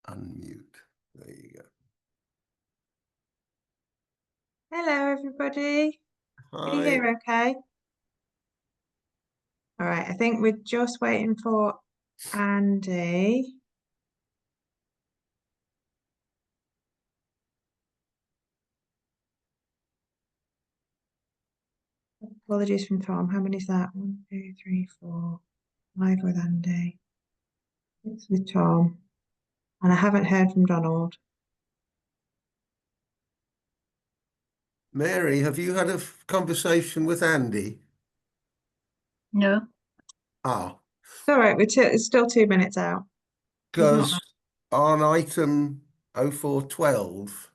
unmute. There you go. Hello, everybody. Can you Hi. hear okay? All right, I think we're just waiting for Andy. Apologies from Tom. How many is that? 1, 2, 3, 4. 5 with Andy. 6 with Tom. And I haven't heard from Donald. Mary, have you had a conversation with Andy? No. Ah, It's all right, it's still 2 minutes out. He's not because on item 0412,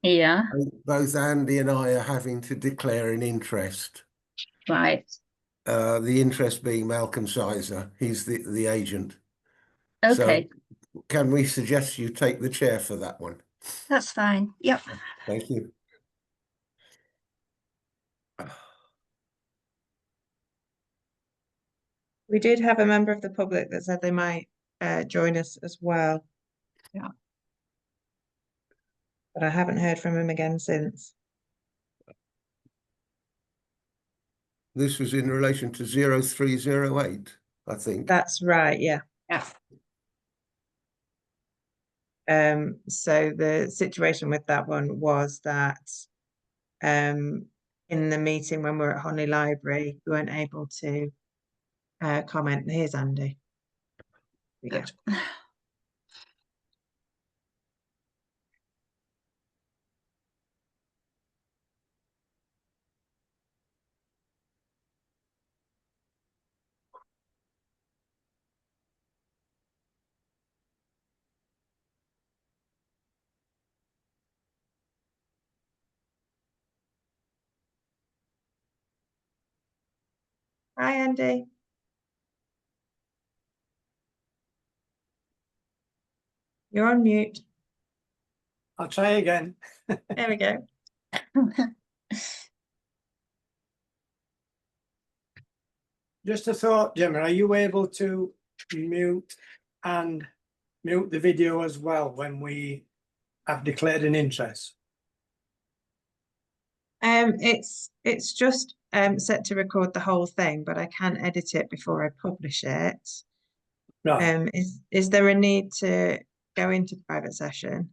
Yeah, both Andy and I are having to declare an interest. right. The interest being Malcolm Sizer. He's the agent. Okay, So can we suggest you take the chair for that one? that's fine. Yep. Thank you. We did have a member of the public that said they might join us as well. Yeah. But I haven't heard from him again since. This was in relation to 0308, I think. That's right, yeah. Yeah. So the situation with that one was that in the meeting when we were at Honley Library, we weren't able to comment. Here's Andy. There we go. Hi, Andy. You're on mute. I'll try again. There we go. Just a thought, Gemma, are you able to mute the video as well when we have declared an interest? It's just set to record the whole thing, but I can edit it before I publish it. Right, Is there a need to go into private session?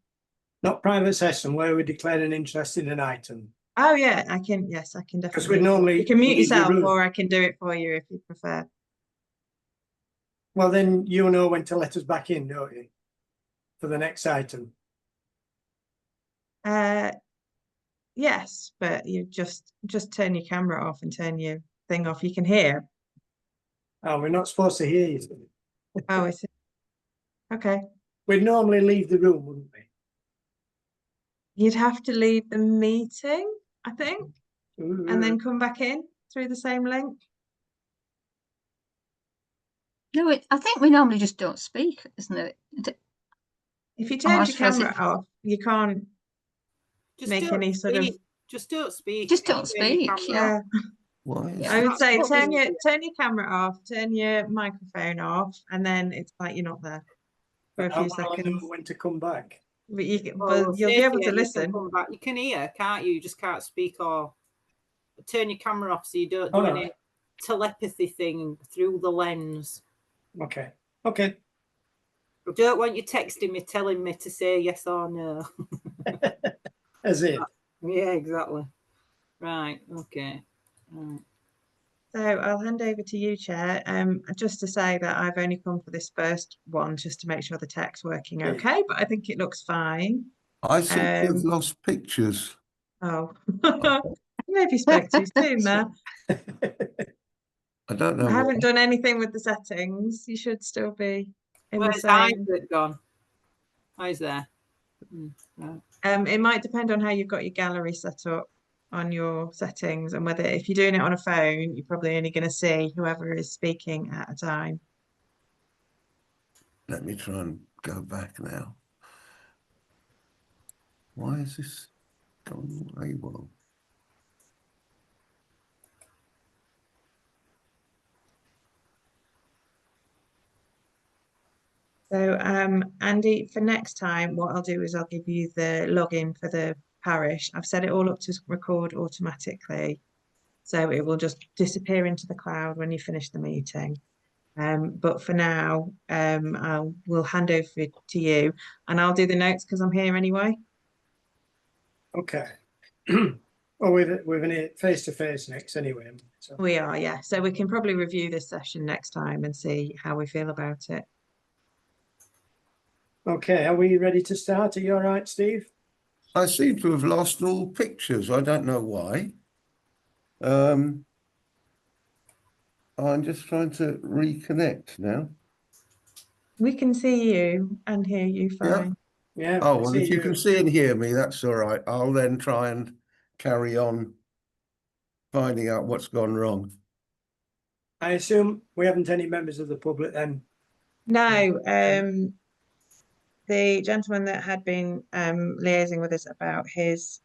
not private session where we declared an interest in an item. Oh yeah, I can. Yes, I can Because definitely. we normally You can mute leave the yourself, room. or I can do it for you if you prefer. Well, then you know when to let us back in, don't you? For the next item. Yes, but you just turn your camera off and turn your thing off. You can hear. Oh, we're not supposed to hear you. Oh, I see. Okay. We'd normally leave the room, wouldn't we? You'd have to leave the meeting, I think, and then come back in through the same link. No, I think we normally just don't speak, isn't it? If you turn your camera off, you can't Just make don't any sort of. speak. Just don't speak. Just don't Turn your speak, camera yeah. off. Why is I would That's say probably turn your camera off, turn your microphone off, and then it's like you're not there for a How few will I know seconds. when to come back? But Well, you'll be able to listen. Come back. You can hear, can't you? You just can't speak or turn your camera off so you don't do Oh, no. any telepathy thing through the lens. Okay. Okay. I don't want you texting me telling me to say yes or no. As it. Yeah, exactly. Right. Okay. Right. So I'll hand over to you, Chair. Just to say that I've only come for this first one just to make sure the tech's working okay, but I think it looks fine. I think you've lost pictures. Oh, maybe spoke too soon there. I don't know. I haven't done anything with the settings. You should still be in the Where's same. Isaac gone? Where's there? Right. It might depend on how you've got your gallery set up on your settings and whether if you're doing it on a phone, you're probably only going to see whoever is speaking at a time. Let me try and go back now. Why is this going away? Well, So, Andy, for next time, what I'll do is I'll give you the login for the parish. I've set it all up to record automatically, so it will just disappear into the cloud when you finish the meeting. But for now, we'll hand over it to you, and I'll do the notes because I'm here anyway. Okay. Well, we're in it face to face next anyway. So We are, yeah. So we can probably review this session next time and see how we feel about it. okay, are we ready to start? Are you all right, Steve? I seem to have lost all pictures. I don't know why. I'm just trying to reconnect now. We can see you and hear you Yeah. fine. Yeah. Oh, I well, see if you can see and hear me, that's all right. I'll then try and carry on finding out what's gone wrong. I assume we haven't any members of the public then. No, the gentleman that had been liaising with us about his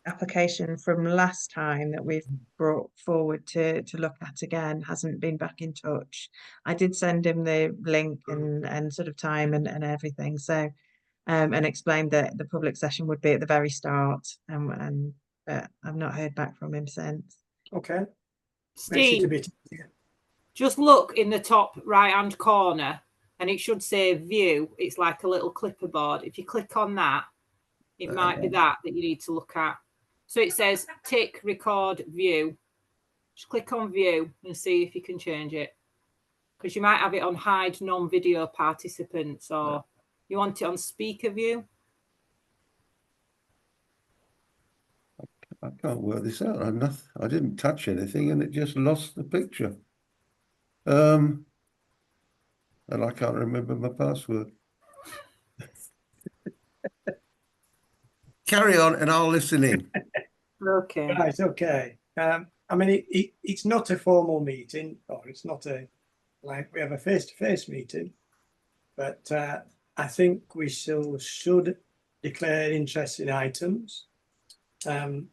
application from last time that we've brought forward to look at again hasn't been back in touch. I did send him the link and sort of time and everything. So and explained that the public session would be at the very start, and I've not heard back from him since. Okay. Makes it a Steve, bit easier. just look in the top right-hand corner and it should say view. It's like a little clipboard. If you click on that, it might be that you need to look at. So it says tick, record, view. Just click on view and see if you can change it. Because you might have it on hide non-video participants, or you want it on speaker view. I can't work this out. I didn't touch anything and it just lost the picture. And I can't remember my password. Carry on and I'll listen in. Okay. Right, okay. I mean, it's not a formal meeting, or it's not like we have a face-to-face meeting, but I think we still should declare interest in items. I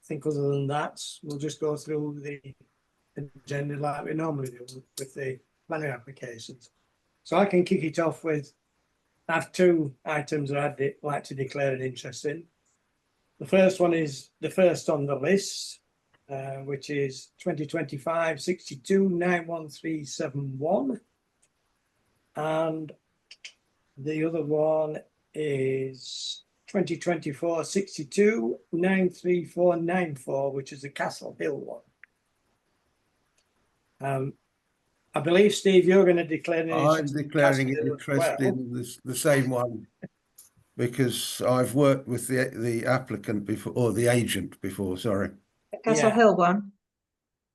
think other than that, we'll just go through the agenda like we normally do with the planning applications. So I can kick it off with, I have two items that I'd like to declare an interest in. The first one is the first on the list, which is 2025-62-91371. And the other one is 2024-62-93494, which is the Castle Hill one. I believe, Steve, you're going to declare an interest. I'm declaring Castle an Hill as interest well. in the same one because I've worked with the applicant before, or the agent before, sorry. The Castle Yeah. Hill one.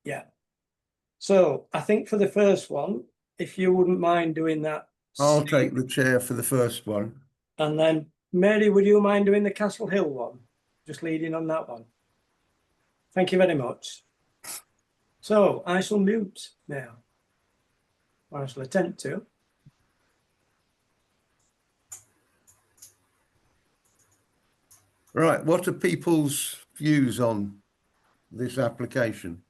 Yeah. So I think for the first one, if you wouldn't mind doing that. I'll take the chair for the first one. And then Mary, would you mind doing the Castle Hill one? Just leading on that one. Thank you very much. So I shall mute now. Or I shall attempt to. Right, what are people's views on this application?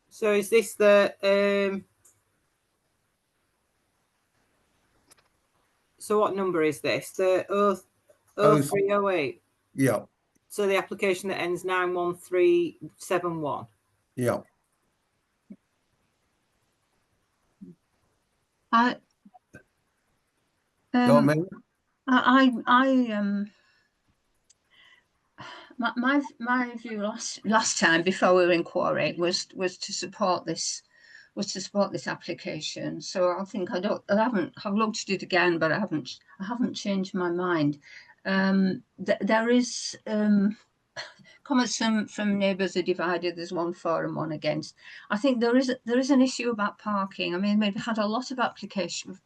So is this the so what number is this? The 0308. Yeah, So the application that ends 91371. yeah. I, Go on, Mary. my view last time before we were in Quarry was to support this application. So I think I've looked at it again, but I haven't changed my mind. There is comments from neighbours are divided. There's one for and one against. I think there is an issue about parking. I mean, we've had a lot of applications.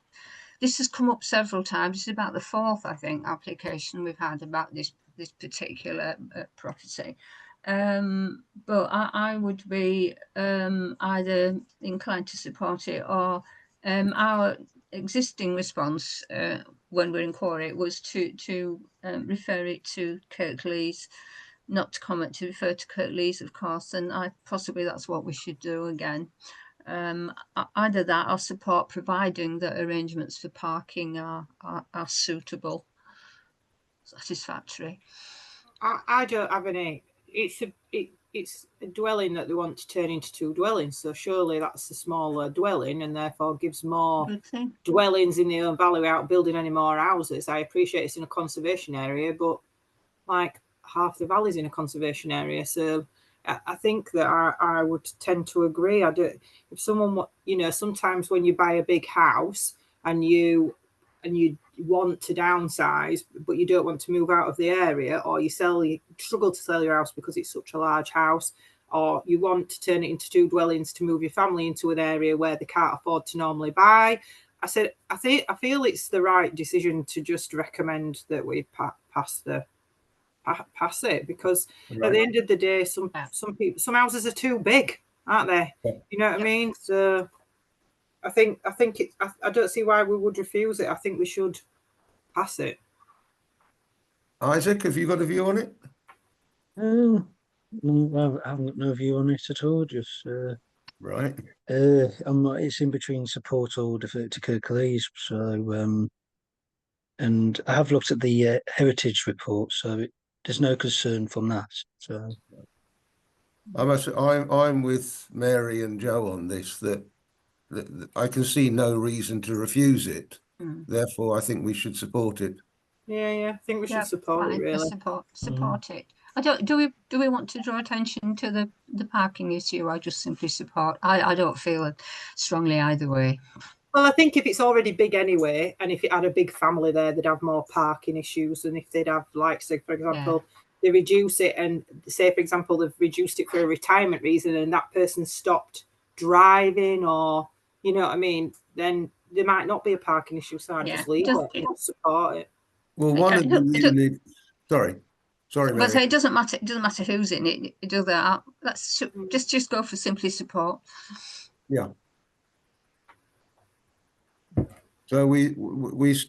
This has come up several times. This is about the fourth, I think, application we've had about this particular property. But I would be either inclined to support it, or our existing response when we're in Quarry was to refer it to Kirklees not to comment, to refer to Kirklees, of course, and possibly that's what we should do again. Either that or support, providing that arrangements for parking are suitable, satisfactory. I don't have any. It's a dwelling that they want to turn into 2 dwellings, so surely that's a smaller dwelling and therefore gives more Good thing. dwellings in their own valley without building any more houses. I appreciate it's in a conservation area, but like half the valley's in a conservation area, so I think that I would tend to agree. I do. If someone, you know, sometimes when you buy a big house and you want to downsize, but you don't want to move out of the area, or you struggle to sell your house because it's such a large house, or you want to turn it into 2 dwellings to move your family into an area where they can't afford to normally buy. I feel it's the right decision to just recommend that we pass it, because Right. at the end of the day, some houses are too big, aren't they? Yeah. You know what I mean? So I think I don't see why we would refuse it. I think we should pass it. Isaac, have you got a view on it? No, I haven't got no view on it at all. Just Right. it's in between support or defer to Kirklees. So and I have looked at the heritage report, so there's no concern from that. So I'm with Mary and Joe on this, that I can see no reason to refuse it. Therefore, I think we should support it. Yeah, I think we should support it, Fine, really. Support it. I don't. Do we want to draw attention to the parking issue, or just simply support? I don't feel strongly either way. Well, I think if it's already big anyway, and if it had a big family there, they'd have more parking issues than if they'd have, like, say, for example, they reduce it, and say, for example, they've reduced it for a retirement reason, and that person stopped driving, or, you know what I mean, then there might not be a parking issue, so I just leave it, support it. Well, one of the units. Sorry, But Mary. it doesn't matter. It doesn't matter who's in it. It does that. Let's just go for simply support. Yeah. So we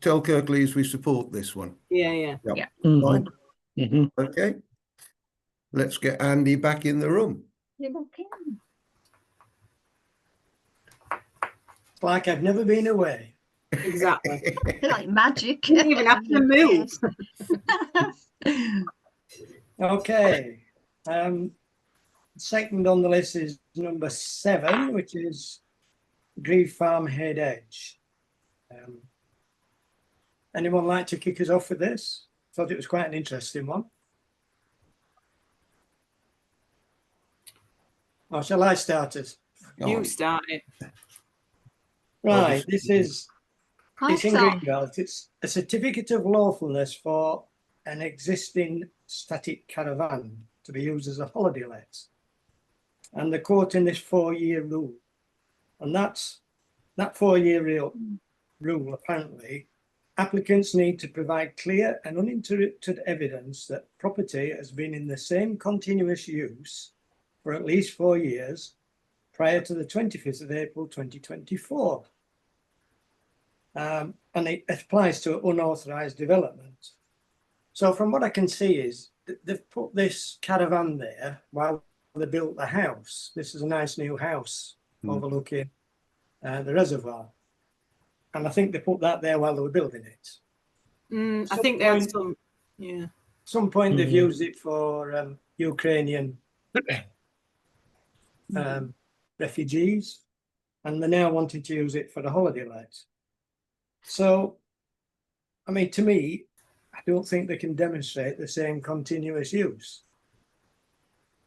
tell Kirklees we support this one. Yeah. Fine. Okay. Let's get Andy back in the room. You're okay. It's like I've never been away. Exactly. Like magic. You didn't even have to move. Okay. Second on the list is number 7, which is Grieve Farm Head Edge. Anyone like to kick us off with this? Thought it was quite an interesting one. Or shall I start it? You started. Right, this is it's in Greenbelt. It's a certificate of lawfulness for an existing static caravan to be used as a holiday let. And the quote in this 4-year rule. And that 4-year rule, apparently, applicants need to provide clear and uninterrupted evidence that property has been in the same continuous use for at least 4 years prior to the 25th of April 2024. And it applies to unauthorised development. So from what I can see is they've put this caravan there while they built the house. This is a nice new house overlooking the reservoir. And I think they put that there while they were building it. I think there's Some point they've used it for Ukrainian refugees, and they're now wanting to use it for the holiday let. So, I mean, to me, I don't think they can demonstrate the same continuous use.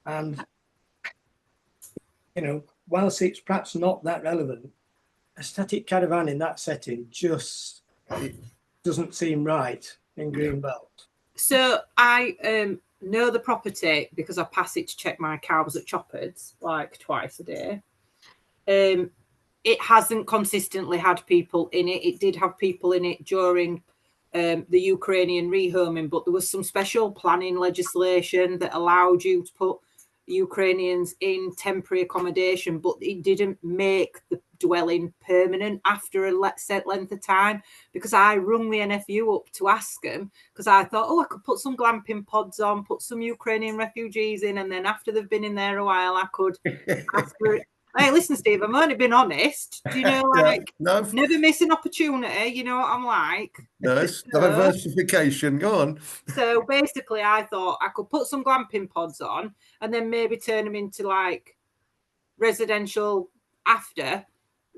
And, you know, whilst it's perhaps not that relevant, a static caravan in that setting just doesn't seem right in Greenbelt. So I know the property because I pass it to check my cows at Choppers like twice a day. It hasn't consistently had people in it. It did have people in it during the Ukrainian rehoming, but there was some special planning legislation that allowed you to put Ukrainians in temporary accommodation, but it didn't make dwelling permanent after a set length of time, because I rung the NFU up to ask them, because I thought, oh, I could put some glamping pods on, put some Ukrainian refugees in, and then after they've been in there a while, I could ask for it. Hey, listen, Steve, I've only been honest. Do you know, Yeah, like, no, never miss an opportunity. You know what I'm like? no, it's So- diversification. Go on. So basically, I thought I could put some glamping pods on and then maybe turn them into like residential after.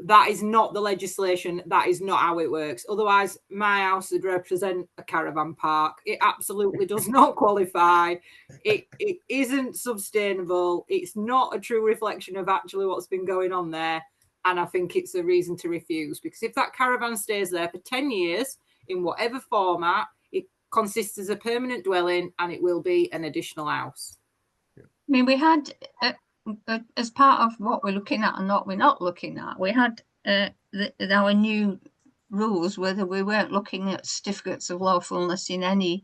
That is not the legislation. That is not how it works. Otherwise, my house would represent a caravan park. It absolutely does not qualify. It isn't sustainable. It's not a true reflection of actually what's been going on there. And I think it's a reason to refuse, because if that caravan stays there for 10 years in whatever format, it consists as a permanent dwelling and it will be an additional house. I mean, we had, as part of what we're looking at and what we're not looking at, we had our new rules, whether we weren't looking at certificates of lawfulness in any,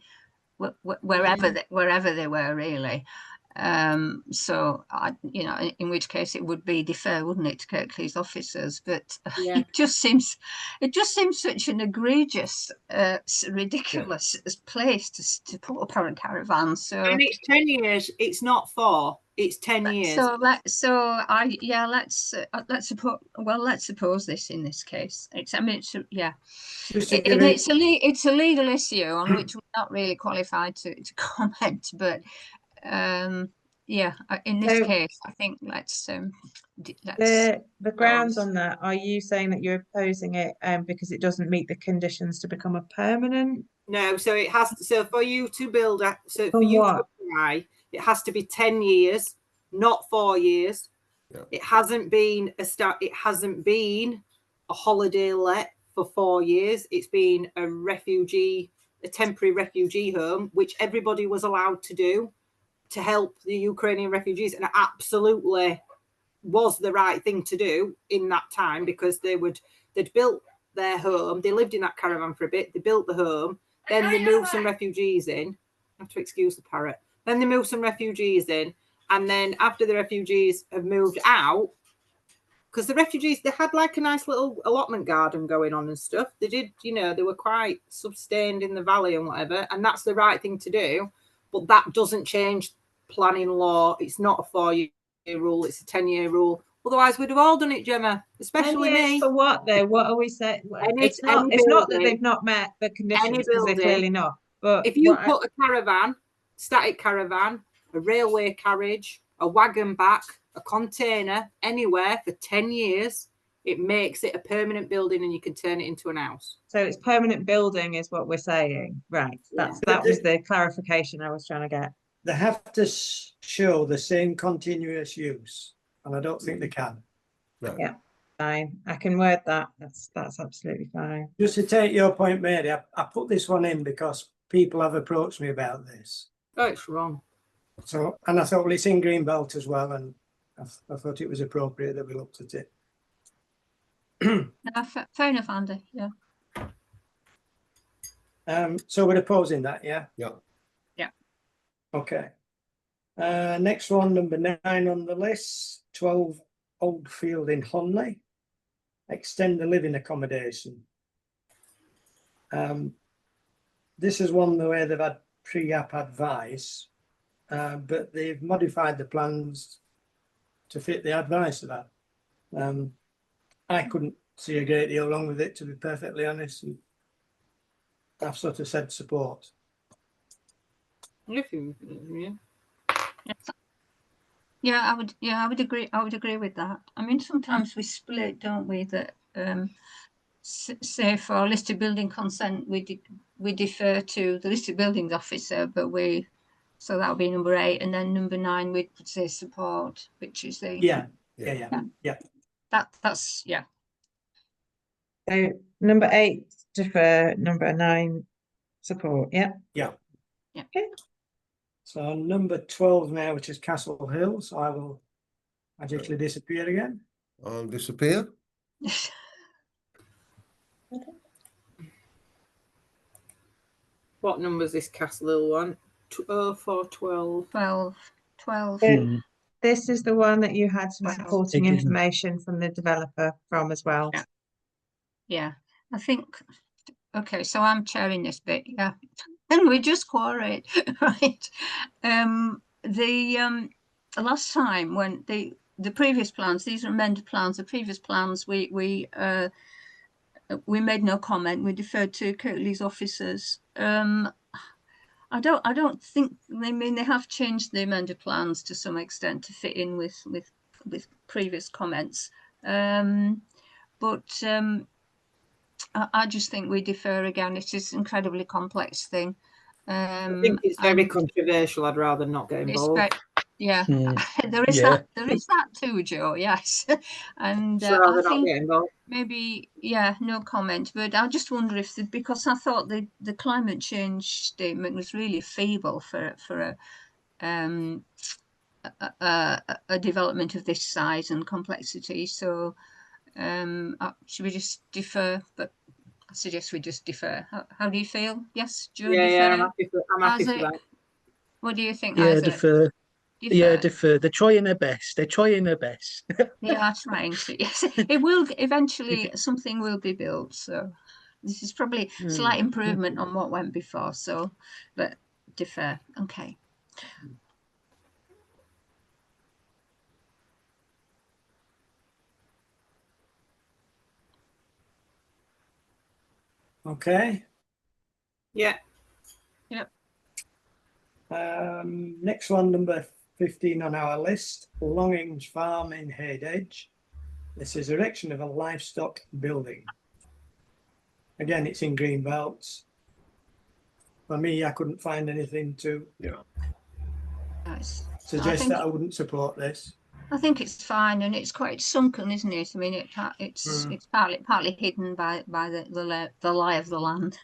wherever they were really. So you know, in which case it would be defer, wouldn't it, to Kirklees officers? But Yeah. it just seems such an egregious, ridiculous place to put up a caravan. So And it's 10 years. It's not 4. It's 10 years. let's suppose this in this case. It's Just to give it, it's a legal issue on which we're not really qualified to comment, but in this So- case, I think let's The grounds pause. on that, are you saying that you're opposing it because it doesn't meet the conditions to become a permanent? No, so it has. So for you to build, so for From you to what? apply, it has to be 10 years, not 4 years. Yeah. It hasn't been a start. It hasn't been a holiday let for 4 years. It's been a temporary refugee home, which everybody was allowed to do to help the Ukrainian refugees, and it absolutely was the right thing to do in that time, because they'd built their home. They lived in that caravan for a bit. They built the home. Then they moved some refugees in. I have to excuse the parrot. Then they moved some refugees in. And then after the refugees have moved out, because the refugees, they had like a nice little allotment garden going on and stuff. They did, you know, they were quite sustained in the valley and whatever. And that's the right thing to do. But that doesn't change planning law. It's not a 4-year rule. It's a 10-year rule. Otherwise, we'd have all done it, Gemma, especially 10 years me. for what though? What are we saying? It's not any that building. they've not met the conditions, because they're building. clearly not. But If you what I- put a caravan, static caravan, a railway carriage, a wagon back, a container anywhere for 10 years, it makes it a permanent building and you can turn it into an house. so it's permanent building is what we're saying, right? That was the clarification I was trying to get. they have to show the same continuous use, and I don't think they can. No. Yeah. Fine, I can word that. That's absolutely fine. Just to take your point, Mary, I put this one in because people have approached me about this. Oh, it's wrong. So, and I thought, well, it's in Greenbelt as well, and I thought it was appropriate that we looked at it. Fair enough, Andy. Yeah. So we're opposing that, yeah? Yeah. Yeah. Okay. Next one, number 9 on the list, 12 Oldfield in Honley. Extend the living accommodation. This is one where they've had pre-app advice, but they've modified the plans to fit the advice of that. I couldn't see a great deal wrong with it, to be perfectly honest. And I've sort of said support. Yeah. Yeah, I would agree. I would agree with that. I mean, sometimes we split, don't we? That say for listed building consent, we defer to the listed buildings officer, but so that would be number 8, and then number 9 we'd say support, which is the Yeah. That's yeah. So number 8 defer, number 9 support. Yeah. Yeah. Yeah. Okay. So number 12 now, which is Castle Hill. So I will magically disappear again. I'll disappear. What number is this Castle Hill one? 412. 12. So Hmm. this is the one that you had some Wow. supporting It is. information from the developer from as well. Yeah. Yeah, I think, okay, so I'm chairing this bit, yeah. And we just quarried, right? The last time when the previous plans, these are amended plans, the previous plans, we made no comment, we deferred to Kirklees officers. I don't think, I mean, they have changed the amended plans to some extent to fit in with previous comments. But I just think we defer again. It is an incredibly complex thing. I think it's very and controversial. I'd rather not get involved. yeah, there is Yeah. that too, Joe. Yes, and I'd rather I not think get involved. maybe, yeah, no comment. But I just wonder if because I thought the climate change statement was really feeble for a development of this size and complexity. So should we just defer? But I suggest we just defer. How do you feel? Yes, Joe, Yeah, defer. yeah, I'm happy for Isaac? that. What do you think, Yeah, Isaac? defer. Yeah, Defer. defer. They're trying their best. They're trying their best. They are trying to. Yes, it will eventually. Something will be built. So this is probably slight improvement on what went before. So, but defer. Okay. Okay. Yeah. Next one, number 15 on our list, Longings Farm in Heydedge. This is erection of a livestock building. Again, it's in green belts. For me, I couldn't find anything to Nice. suggest that I wouldn't support this. I think it's fine, and it's quite sunken, isn't it? I mean, it's partly hidden by the lie of the land.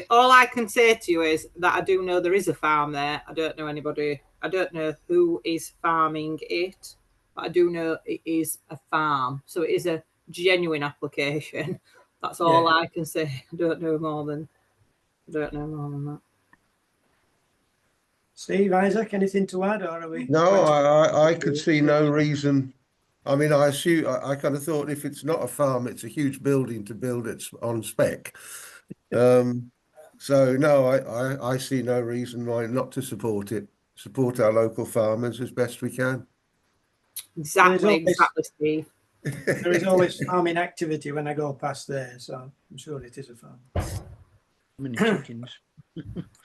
All I can say to you is that I do know there is a farm there. I don't know anybody. I don't know who is farming it, but I do know it is a farm. So it is a genuine application. That's all I can say. I don't know more than that. Steve, Isaac, anything to add, or are we? No, I could see no reason. I mean, I assume I kind of thought if it's not a farm, it's a huge building to build it on spec. So no, I see no reason why not to support it. Support our local farmers as best we can. Exactly, Steve. There is always farming activity when I go past there, so I'm sure it is a farm. Many chickens.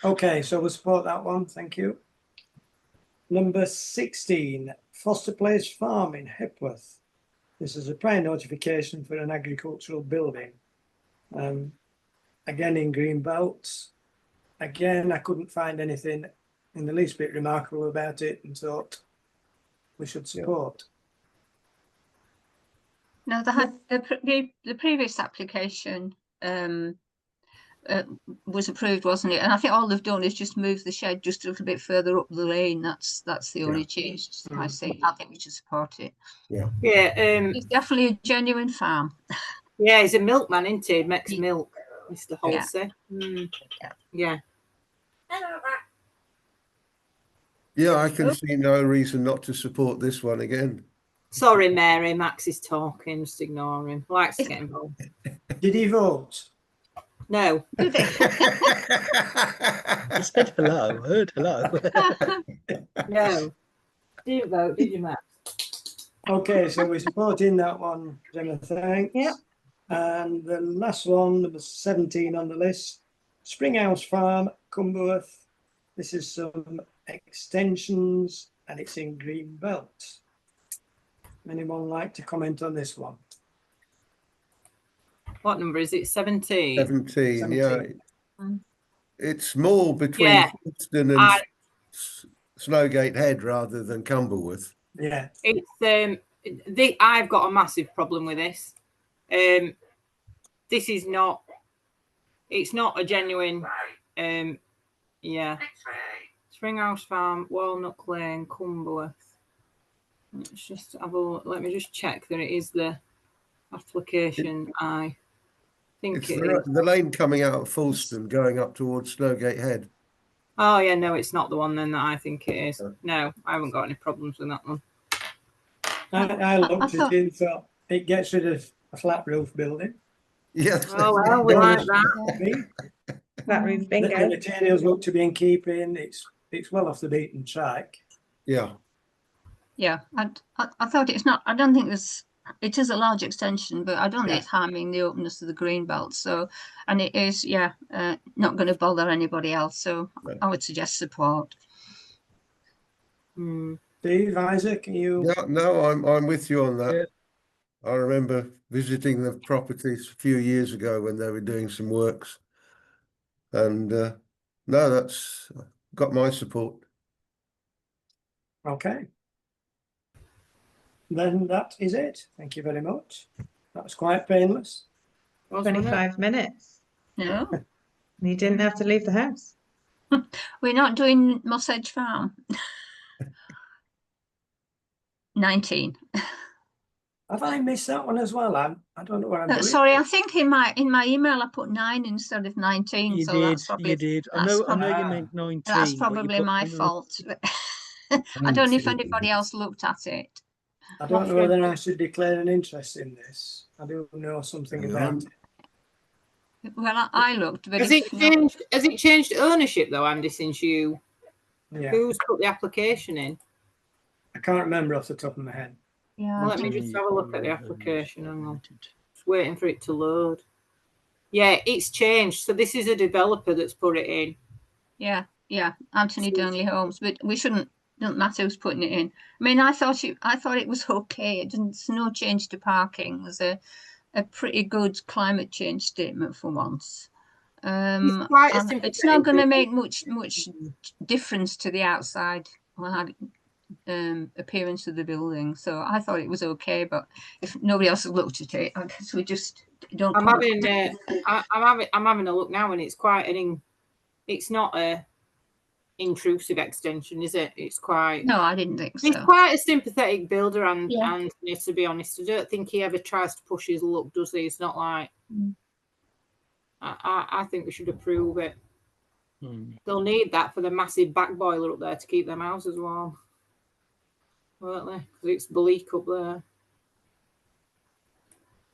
Okay, so we'll support that one. Thank you. Number 16, Foster Place Farm in Hepworth. This is a prior notification for an agricultural building. Again, in green belts. Again, I couldn't find anything in the least bit remarkable about it and thought we should support. No, the previous application was approved, wasn't it? And I think all they've done is just move the shed just a little bit further up the lane. That's the only change. I think we should support it. Yeah. It's definitely a genuine farm. Yeah, he's a milkman, isn't he? Makes milk, Mr. Halsey. Yeah. Yeah, I can see no reason not to support this one again. Sorry, Mary. Max is talking. Just ignore him. Likes to get involved. Did he vote? No. I said hello. Heard hello. No. Didn't vote, did you, Max? Okay, so we're supporting that one, Gemma, thanks. Yep. And the last one, number 17 on the list, Springhouse Farm, Cumberworth. This is some extensions and it's in green belt. Anyone like to comment on this one? What number is it? 17? 17, yeah. It's more between Folkestone and Snowgate Head rather than Cumberworth. Yeah. It's I've got a massive problem with this. This is not. It's not a genuine. Springhouse Farm, Walnut Lane, Cumberworth. Let's just have a look. Let me just check that it is the application. I think it's the lane coming out of Folkestone going up towards Snowgate Head. Oh yeah, no, it's not the one then that I think it is. No, I haven't got any problems with that one. I looked at thought- it and thought it gets rid of a flat roof building. Yes. Oh well, we like that. Me, That roof the bingo. materials look to be in keeping. It's well off the beaten track. Yeah. Yeah, I thought it's not. I don't think it is a large extension, but I don't think Yeah. it's harming the openness of the green belt. So, and it is, not going to bother anybody else. So, Right. I would suggest support. Hmm. Steve, Isaac, can you? Yeah, no, I'm with you on that. Yeah. I remember visiting the properties a few years ago when they were doing some works. And no, that's got my support. Okay. Then that is it. Thank you very much. That was quite painless. Wasn't it? 25 minutes. No, And you didn't have to leave the house. we're not doing Moss Edge Farm. 19. Have I missed that one as well? I don't know where I'm doing. Sorry, I think in my email I put 9 instead of 19. You so did, that's probably you did. I that's know you probably- meant 19. that's but you probably put my another- fault. I don't know if 19. anybody else looked at it. I don't know whether I should declare an interest in this. I do know something Hang about on. Well, it. I looked, but Has if it not- changed? Has it changed ownership though, Andy? Since you Yeah, who's put the application in? I can't remember off the top of my head. yeah, Well, I let me think- just have a look at the application. Hang on. Just waiting for it to load. Yeah, it's changed. So this is a developer that's put it in. yeah, Anthony Durnley Holmes, but we shouldn't. Doesn't matter who's putting it in. I mean, I thought it was okay. It didn't. There's no change to parking. There's a pretty good climate change statement for once. It's quite a And it's not sympathetic going to building. make much difference to the outside appearance of the building. So I thought it was okay. But if nobody else has looked at it, I guess we just don't. I'm put- having I'm having a look now, and it's quite it's not a intrusive extension, is it? It's quite. No, I didn't think He's so. quite a sympathetic builder, and Yeah. Anthony, to be honest, I don't think he ever tries to push his luck, does he? It's not like. Mm. I think we should approve it. Hmm. They'll need that for the massive back boiler up there to keep them houses warm, won't they? Because it's bleak up there.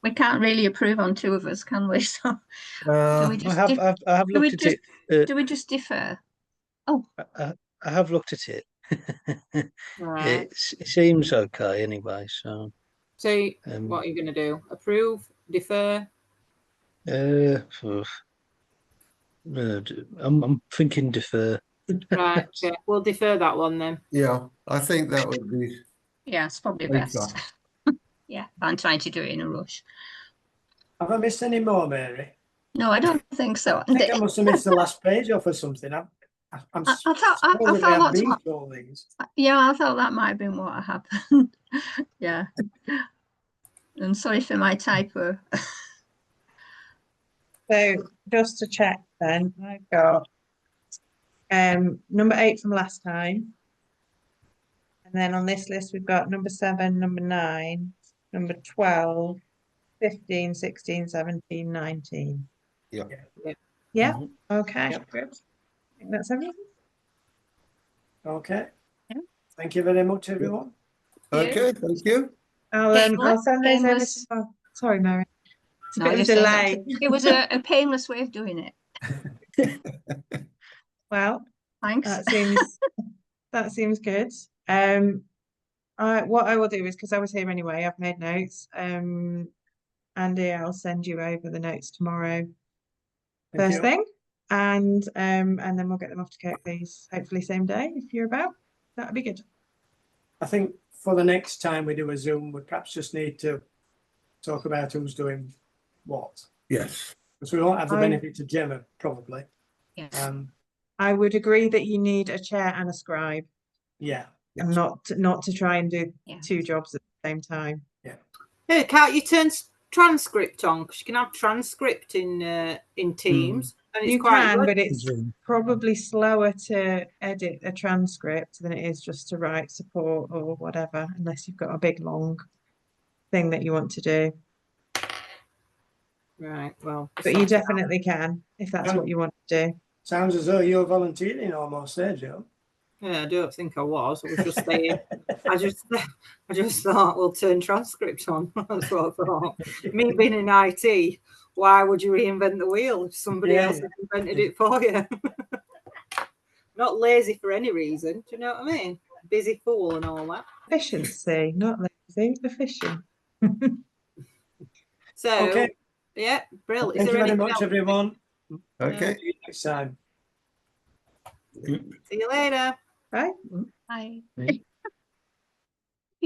We can't really approve on two of us, can we? So do we I just have do we looked at it. do we just defer? I have looked at it. Right. It seems okay anyway. So, So um, what are you going to do? Approve? Defer? oof. I'm thinking defer. Right. Okay. We'll defer that one then. Yeah, I think that would be. Yeah, it's probably Okay. best. Yeah, I'm trying to do it in a rush. Have I missed any more, Mary? No, I don't think so. I think I must have missed the last page off or something. I'm I thought supposedly I've that's been what, through all these. yeah, I thought that might have been what happened. Yeah. I'm sorry for my typo. So just to check then, I've got number 8 from last time. And then on this list, we've got number 7, number 9, number 12, 15, 16, 17, 19. Yeah. Yeah, Mhm. okay, Yep. good. I think that's everything. Okay. Yeah. Thank you very much, everyone. Okay, thank you. I'll Painless, send those over painless. to, sorry, Mary. It's a No, I bit of a just said that delay. it was a painless way of doing it. Well, Thanks. that seems good. What I will do is, because I was here anyway, I've made notes. Andy, I'll send you over the notes tomorrow, Thank first you. thing, and then we'll get them off to Kirklees, hopefully same day if you're about. That'd be good. I think for the next time we do a Zoom, we perhaps just need to talk about who's doing what. Yes. Because we won't have the I- benefit of Gemma, probably. Yeah. I would agree that you need a chair and a scribe, Yeah. and not to try and do Yeah. 2 jobs at the same time. Hey, can't you turn transcript on? Because you can have transcript in Teams, and it's You quite can, good. but it's Zoom. probably slower to edit a transcript than it is just to write support or whatever, unless you've got a big long thing that you want to do. Right. Well, But you definitely can if that's what you want to do. Sounds as though you're volunteering almost there, Joe. Yeah, I don't think I was. I was just saying. I just thought we'll turn transcript on. That's what I thought. Me being in IT, why would you reinvent the wheel if somebody Yeah, else has invented it for you? Not lazy for any reason. Do you know what I mean? Busy fool and all that. Efficiency, not lazy, efficient. So, Okay. yeah, brilliant. Is Thank you there very anything much, else? everyone. Okay. See you next time. See you later. Right? Hi. Me?